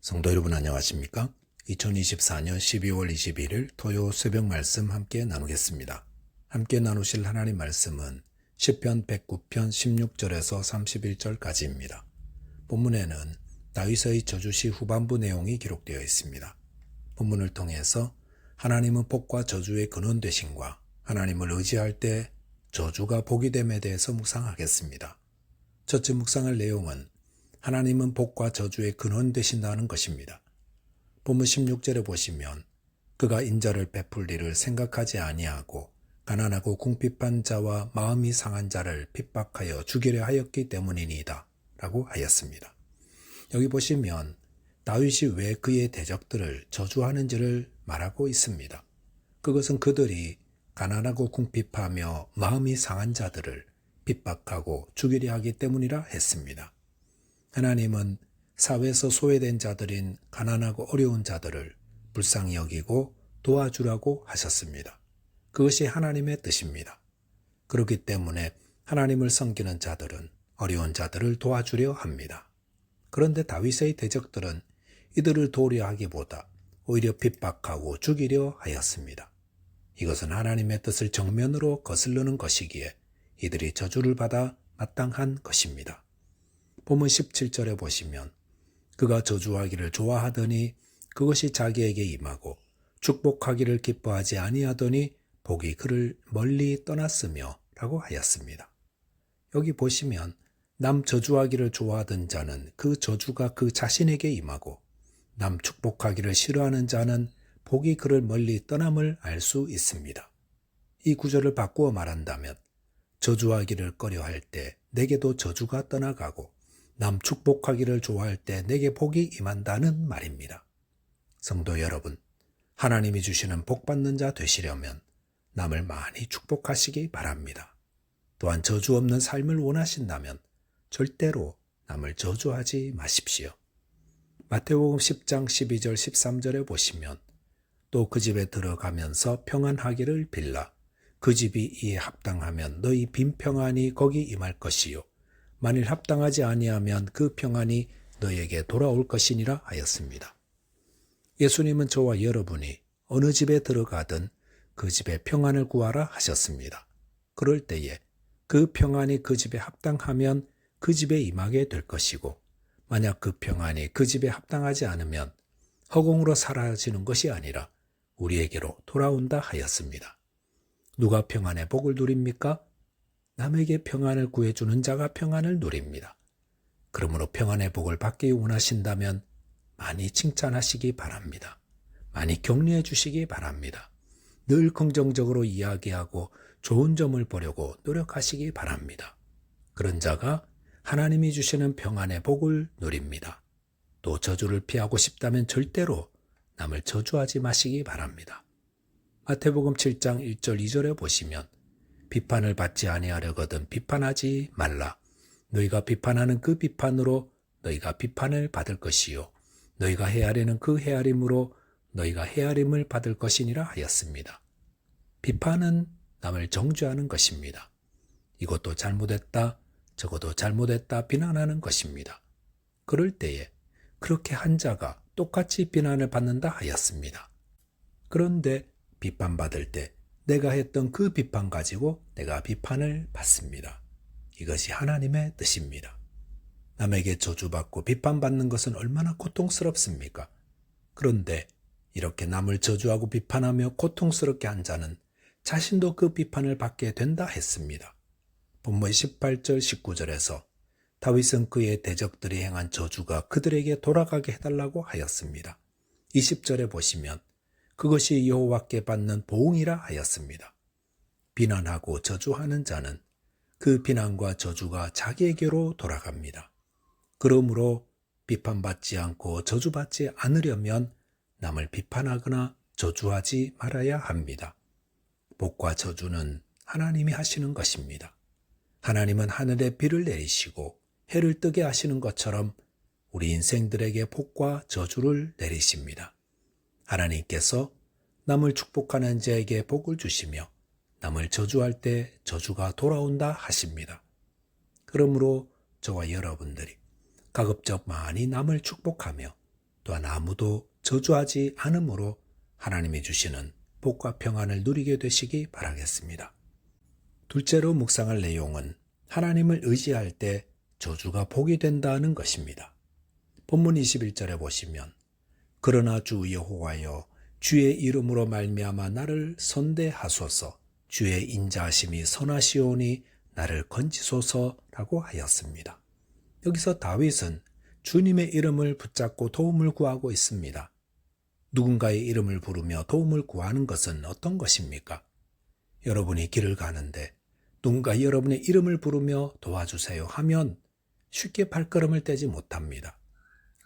성도 여러분 안녕하십니까? 2024년 12월 21일 토요 새벽 말씀 함께 나누겠습니다. 함께 나누실 하나님 말씀은 시편 109편 16절에서 31절까지입니다. 본문에는 다윗의 저주시 후반부 내용이 기록되어 있습니다. 본문을 통해서 하나님은 복과 저주의 근원 되심과 하나님을 의지할 때 저주가 복이 됨에 대해서 묵상하겠습니다. 첫째 묵상할 내용은 하나님은 복과 저주의 근원 되신다는 것입니다. 본문 16절에 보시면 그가 인자를 베풀리를 생각하지 아니하고 가난하고 궁핍한 자와 마음이 상한 자를 핍박하여 죽이려 하였기 때문이니이다 라고 하였습니다. 여기 보시면 다윗이 왜 그의 대적들을 저주하는지를 말하고 있습니다. 그것은 그들이 가난하고 궁핍하며 마음이 상한 자들을 핍박하고 죽이려 하기 때문이라 했습니다. 하나님은 사회에서 소외된 자들인 가난하고 어려운 자들을 불쌍히 여기고 도와주라고 하셨습니다. 그것이 하나님의 뜻입니다. 그렇기 때문에 하나님을 섬기는 자들은 어려운 자들을 도와주려 합니다. 그런데 다윗의 대적들은 이들을 도우려 하기보다 오히려 핍박하고 죽이려 하였습니다. 이것은 하나님의 뜻을 정면으로 거스르는 것이기에 이들이 저주를 받아 마땅한 것입니다. 본문 17절에 보시면 그가 저주하기를 좋아하더니 그것이 자기에게 임하고 축복하기를 기뻐하지 아니하더니 복이 그를 멀리 떠났으며 라고 하였습니다. 여기 보시면 남 저주하기를 좋아하던 자는 그 저주가 그 자신에게 임하고 남 축복하기를 싫어하는 자는 복이 그를 멀리 떠남을 알 수 있습니다. 이 구절을 바꾸어 말한다면 저주하기를 꺼려할 때 내게도 저주가 떠나가고 남 축복하기를 좋아할 때 내게 복이 임한다는 말입니다. 성도 여러분, 하나님이 주시는 복받는 자 되시려면 남을 많이 축복하시기 바랍니다. 또한 저주 없는 삶을 원하신다면 절대로 남을 저주하지 마십시오. 마태복음 10장 12절 13절에 보시면 또 그 집에 들어가면서 평안하기를 빌라 그 집이 이에 합당하면 너희 빈 평안이 거기 임할 것이요 만일 합당하지 아니하면 그 평안이 너에게 돌아올 것이니라 하였습니다. 예수님은 저와 여러분이 어느 집에 들어가든 그 집에 평안을 구하라 하셨습니다. 그럴 때에 그 평안이 그 집에 합당하면 그 집에 임하게 될 것이고 만약 그 평안이 그 집에 합당하지 않으면 허공으로 사라지는 것이 아니라 우리에게로 돌아온다 하였습니다. 누가 평안의 복을 누립니까? 남에게 평안을 구해주는 자가 평안을 누립니다. 그러므로 평안의 복을 받기 원하신다면 많이 칭찬하시기 바랍니다. 많이 격려해 주시기 바랍니다. 늘 긍정적으로 이야기하고 좋은 점을 보려고 노력하시기 바랍니다. 그런 자가 하나님이 주시는 평안의 복을 누립니다. 또 저주를 피하고 싶다면 절대로 남을 저주하지 마시기 바랍니다. 마태복음 7장 1절 2절에 보시면 비판을 받지 아니하려거든 비판하지 말라. 너희가 비판하는 그 비판으로 너희가 비판을 받을 것이요 너희가 헤아리는 그 헤아림으로 너희가 헤아림을 받을 것이니라 하였습니다. 비판은 남을 정죄하는 것입니다. 이것도 잘못했다, 저것도 잘못했다 비난하는 것입니다. 그럴 때에 그렇게 한 자가 똑같이 비난을 받는다 하였습니다. 그런데 비판받을 때 내가 했던 그 비판 가지고 내가 비판을 받습니다. 이것이 하나님의 뜻입니다. 남에게 저주받고 비판받는 것은 얼마나 고통스럽습니까? 그런데 이렇게 남을 저주하고 비판하며 고통스럽게 한 자는 자신도 그 비판을 받게 된다 했습니다. 본문 18절 19절에서 다윗은 그의 대적들이 행한 저주가 그들에게 돌아가게 해달라고 하였습니다. 20절에 보시면 그것이 여호와께 받는 보응이라 하였습니다. 비난하고 저주하는 자는 그 비난과 저주가 자기에게로 돌아갑니다. 그러므로 비판받지 않고 저주받지 않으려면 남을 비판하거나 저주하지 말아야 합니다. 복과 저주는 하나님이 하시는 것입니다. 하나님은 하늘에 비를 내리시고 해를 뜨게 하시는 것처럼 우리 인생들에게 복과 저주를 내리십니다. 하나님께서 남을 축복하는 자에게 복을 주시며 남을 저주할 때 저주가 돌아온다 하십니다. 그러므로 저와 여러분들이 가급적 많이 남을 축복하며 또한 아무도 저주하지 않으므로 하나님이 주시는 복과 평안을 누리게 되시기 바라겠습니다. 둘째로 묵상할 내용은 하나님을 의지할 때 저주가 복이 된다는 것입니다. 본문 21절에 보시면 그러나 주 여호와여 주의 이름으로 말미암아 나를 선대하소서 주의 인자하심이 선하시오니 나를 건지소서라고 하였습니다. 여기서 다윗은 주님의 이름을 붙잡고 도움을 구하고 있습니다. 누군가의 이름을 부르며 도움을 구하는 것은 어떤 것입니까? 여러분이 길을 가는데 누군가 여러분의 이름을 부르며 도와주세요 하면 쉽게 발걸음을 떼지 못합니다.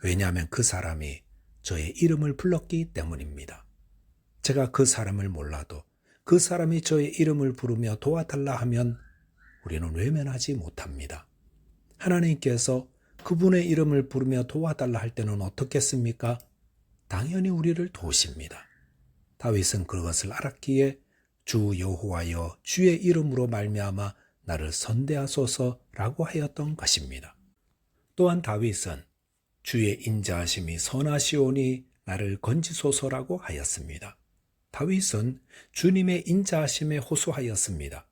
왜냐하면 그 사람이 저의 이름을 불렀기 때문입니다. 제가 그 사람을 몰라도 그 사람이 저의 이름을 부르며 도와달라 하면 우리는 외면하지 못합니다. 하나님께서 그분의 이름을 부르며 도와달라 할 때는 어떻겠습니까? 당연히 우리를 도우십니다. 다윗은 그것을 알았기에 주 여호와여 주의 이름으로 말미암아 나를 선대하소서라고 하였던 것입니다. 또한 다윗은 주의 인자하심이 선하시오니 나를 건지소서라고 하였습니다. 다윗은 주님의 인자하심에 호소하였습니다.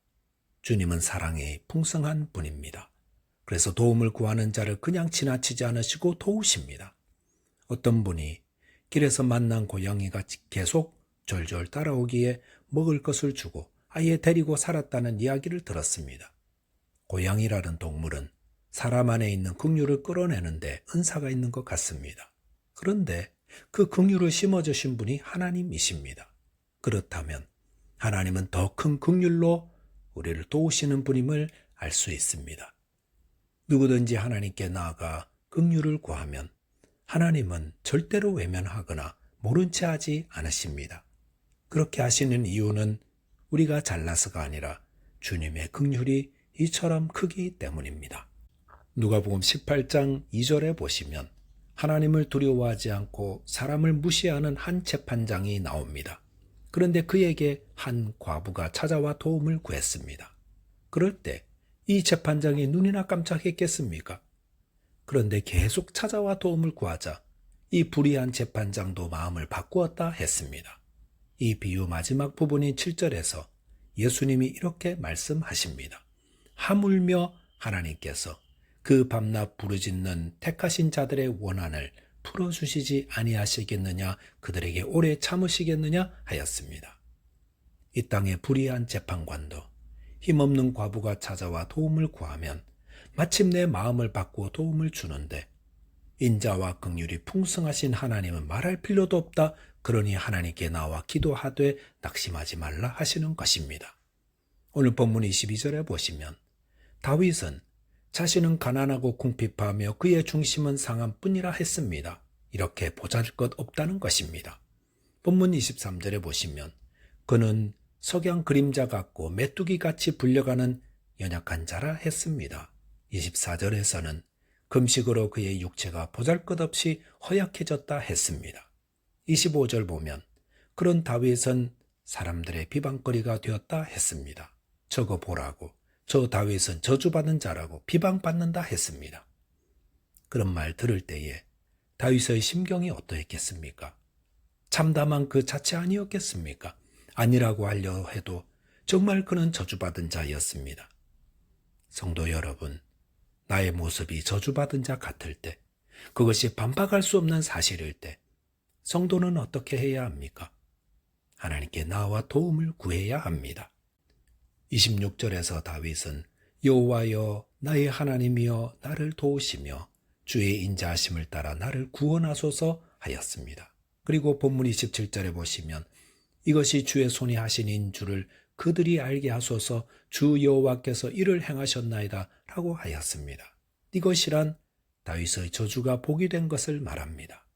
주님은 사랑이 풍성한 분입니다. 그래서 도움을 구하는 자를 그냥 지나치지 않으시고 도우십니다. 어떤 분이 길에서 만난 고양이가 계속 졸졸 따라오기에 먹을 것을 주고 아예 데리고 살았다는 이야기를 들었습니다. 고양이라는 동물은 사람 안에 있는 긍휼을 끌어내는데 은사가 있는 것 같습니다. 그런데 그 긍휼을 심어주신 분이 하나님이십니다. 그렇다면 하나님은 더 큰 긍휼로 우리를 도우시는 분임을 알 수 있습니다. 누구든지 하나님께 나아가 긍휼을 구하면 하나님은 절대로 외면하거나 모른 채 하지 않으십니다. 그렇게 하시는 이유는 우리가 잘나서가 아니라 주님의 긍휼이 이처럼 크기 때문입니다. 누가복음 18장 2절에 보시면 하나님을 두려워하지 않고 사람을 무시하는 한 재판장이 나옵니다. 그런데 그에게 한 과부가 찾아와 도움을 구했습니다. 그럴 때 이 재판장이 눈이나 깜짝했겠습니까? 그런데 계속 찾아와 도움을 구하자 이 불의한 재판장도 마음을 바꾸었다 했습니다. 이 비유 마지막 부분인 7절에서 예수님이 이렇게 말씀하십니다. 하물며 하나님께서 그 밤낮 부르짖는 택하신 자들의 원한을 풀어주시지 아니하시겠느냐, 그들에게 오래 참으시겠느냐 하였습니다. 이 땅의 불의한 재판관도 힘없는 과부가 찾아와 도움을 구하면 마침내 마음을 바꾸어 도움을 주는데 인자와 긍휼이 풍성하신 하나님은 말할 필요도 없다. 그러니 하나님께 나와 기도하되 낙심하지 말라 하시는 것입니다. 오늘 본문 22절에 보시면 다윗은 자신은 가난하고 궁핍하며 그의 중심은 상한 뿐이라 했습니다. 이렇게 보잘것없다는 것입니다. 본문 23절에 보시면 그는 석양 그림자 같고 메뚜기같이 불려가는 연약한 자라 했습니다. 24절에서는 금식으로 그의 육체가 보잘것없이 허약해졌다 했습니다. 25절 보면 그런 다윗은 사람들의 비방거리가 되었다 했습니다. 저거 보라고, 저 다윗은 저주받은 자라고 비방받는다 했습니다. 그런 말 들을 때에 다윗의 심경이 어떠했겠습니까? 참담한 그 자체 아니었겠습니까? 아니라고 하려 해도 정말 그는 저주받은 자였습니다. 성도 여러분, 나의 모습이 저주받은 자 같을 때, 그것이 반박할 수 없는 사실일 때 성도는 어떻게 해야 합니까? 하나님께 나와 도움을 구해야 합니다. 26절에서 다윗은 여호와여 나의 하나님이여 나를 도우시며 주의 인자하심을 따라 나를 구원하소서 하였습니다. 그리고 본문 27절에 보시면 이것이 주의 손이 하신 인 줄을 그들이 알게 하소서 주 여호와께서 이를 행하셨나이다 라고 하였습니다. 이것이란 다윗의 저주가 복이 된 것을 말합니다.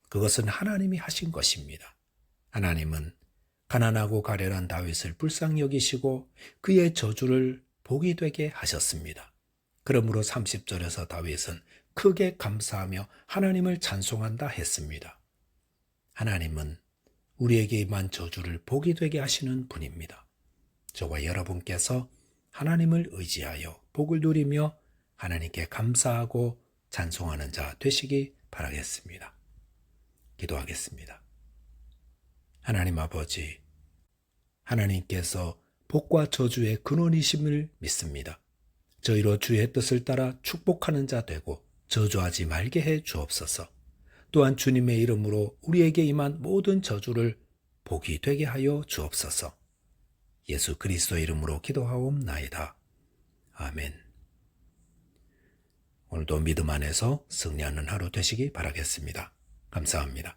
그것은 하나님이 하신 것입니다. 하나님은 가난하고 가련한 다윗을 불쌍히 여기시고 그의 저주를 복이 되게 하셨습니다. 그러므로 30절에서 다윗은 크게 감사하며 하나님을 찬송한다 했습니다. 하나님은 우리에게 임한 저주를 복이 되게 하시는 분입니다. 저와 여러분께서 하나님을 의지하여 복을 누리며 하나님께 감사하고 찬송하는 자 되시기 바라겠습니다. 기도하겠습니다. 하나님 아버지, 하나님께서 복과 저주의 근원이심을 믿습니다. 저희로 주의 뜻을 따라 축복하는 자 되고 저주하지 말게 해 주옵소서. 또한 주님의 이름으로 우리에게 임한 모든 저주를 복이 되게 하여 주옵소서. 예수 그리스도의 이름으로 기도하옵나이다. 아멘. 오늘도 믿음 안에서 승리하는 하루 되시기 바라겠습니다. 감사합니다.